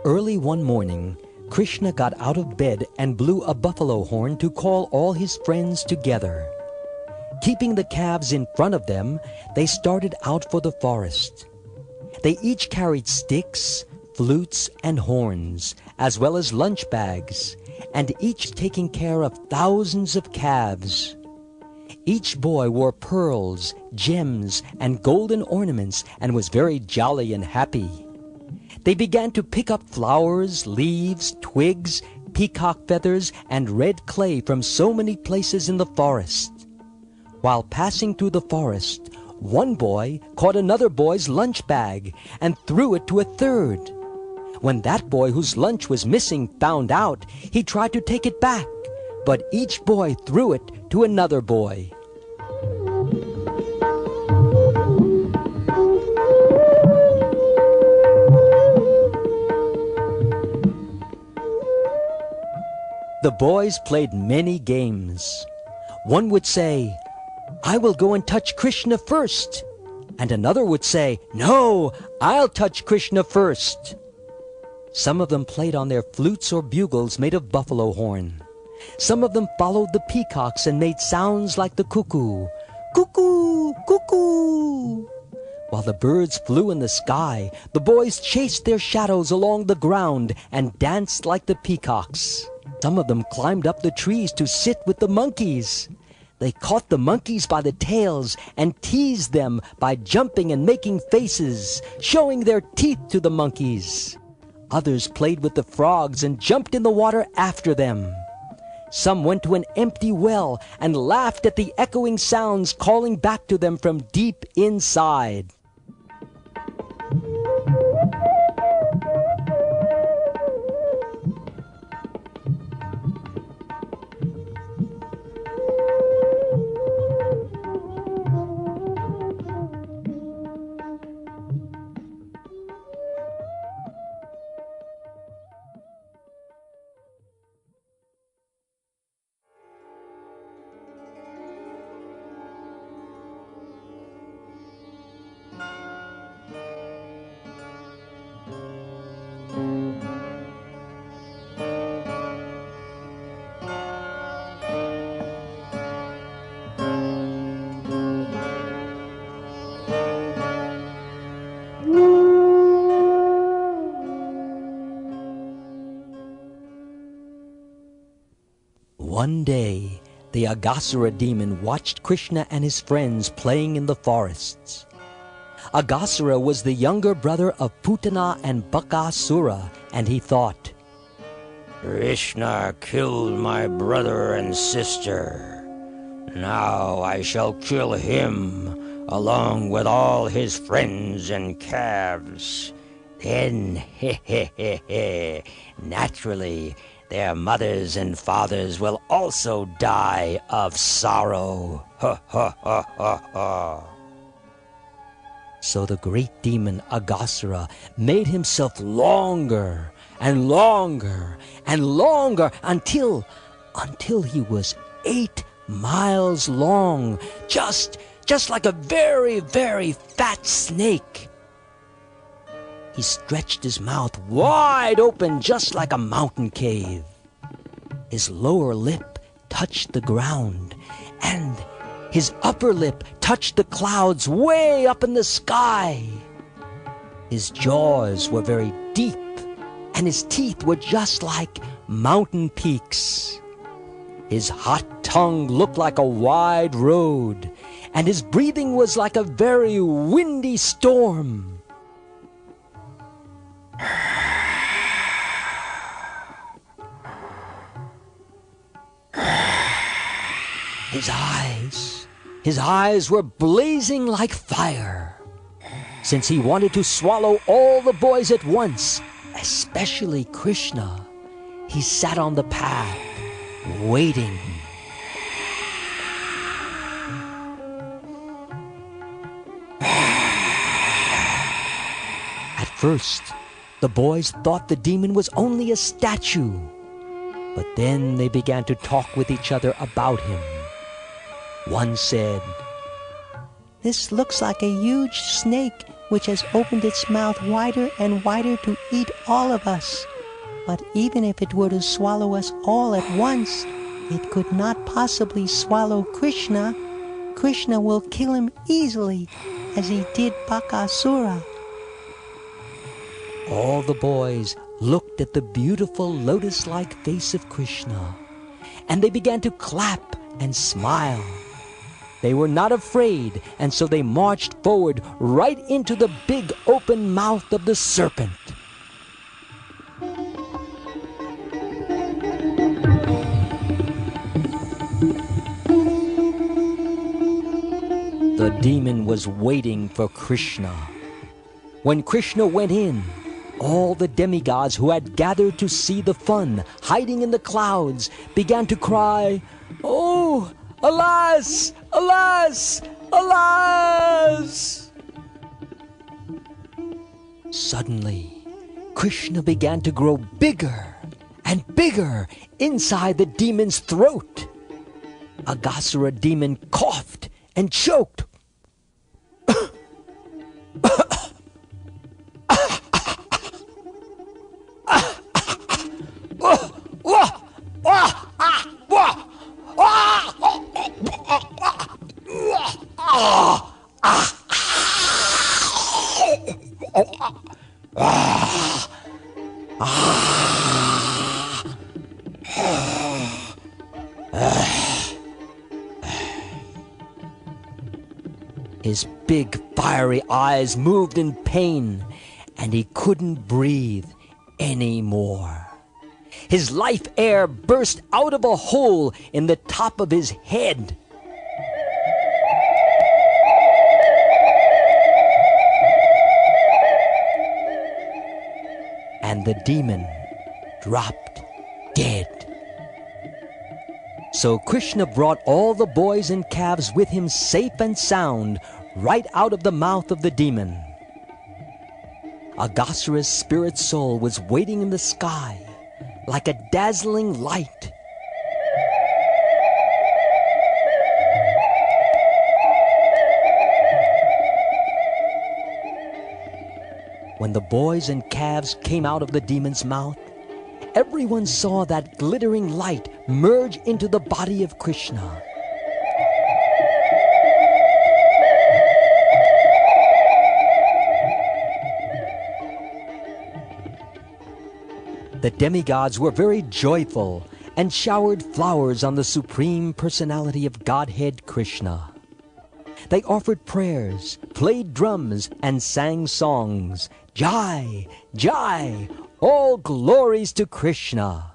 Early one morning, Krishna got out of bed and blew a buffalo horn to call all his friends together. Keeping the calves in front of them, they started out for the forest. They each carried sticks, flutes, and horns, as well as lunch bags, and each taking care of thousands of calves. Each boy wore pearls, gems, and golden ornaments and was very jolly and happy. They began to pick up flowers, leaves, twigs, peacock feathers, and red clay from so many places in the forest. While passing through the forest, one boy caught another boy's lunch bag and threw it to a third. When that boy whose lunch was missing found out, he tried to take it back, but each boy threw it to another boy. The boys played many games. One would say, "I will go and touch Krishna first." And another would say, "No, I'll touch Krishna first." Some of them played on their flutes or bugles made of buffalo horn. Some of them followed the peacocks and made sounds like the cuckoo. Cuckoo, cuckoo. While the birds flew in the sky, the boys chased their shadows along the ground and danced like the peacocks. Some of them climbed up the trees to sit with the monkeys. They caught the monkeys by the tails and teased them by jumping and making faces, showing their teeth to the monkeys. Others played with the frogs and jumped in the water after them. Some went to an empty well and laughed at the echoing sounds calling back to them from deep inside. One day, the Agasura demon watched Krishna and his friends playing in the forests. Agasura was the younger brother of Putana and Bakasura, and he thought, "Krishna killed my brother and sister. Now I shall kill him, along with all his friends and calves. Then, naturally, their mothers and fathers will also die of sorrow." So the great demon Agasura made himself longer and longer and longer until he was 8 miles long, just like a very, very fat snake. He stretched his mouth wide open, just like a mountain cave. His lower lip touched the ground, and his upper lip touched the clouds way up in the sky. His jaws were very deep, and his teeth were just like mountain peaks. His hot tongue looked like a wide road, and his breathing was like a very windy storm. His eyes were blazing like fire. Since he wanted to swallow all the boys at once, especially Krishna, he sat on the path, waiting. At first, the boys thought the demon was only a statue, but then they began to talk with each other about him. One said, "This looks like a huge snake which has opened its mouth wider and wider to eat all of us. But even if it were to swallow us all at once, it could not possibly swallow Krishna. Krishna will kill him easily, as he did Bakasura." All the boys looked at the beautiful lotus-like face of Krishna, and they began to clap and smile. They were not afraid, and so they marched forward right into the big open mouth of the serpent. The demon was waiting for Krishna. When Krishna went in, all the demigods who had gathered to see the fun, hiding in the clouds, began to cry, "Oh, alas, alas, alas!" Suddenly, Krishna began to grow bigger and bigger inside the demon's throat. Agasura demon coughed and choked. His big fiery eyes moved in pain, and he couldn't breathe anymore. His life air burst out of a hole in the top of his head. And the demon dropped dead. So Krishna brought all the boys and calves with him safe and sound right out of the mouth of the demon. Agasura's spirit soul was waiting in the sky like a dazzling light. When the boys and calves came out of the demon's mouth, everyone saw that glittering light merge into the body of Krishna. The demigods were very joyful and showered flowers on the Supreme Personality of Godhead Krishna. They offered prayers, played drums, and sang songs. Jai, Jai, all glories to Krishna.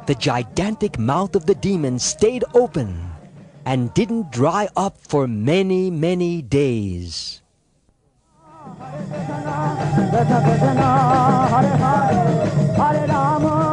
The gigantic mouth of the demon stayed open and didn't dry up for many, many days. Hare Krishna, Hare Hare, Hare Rama,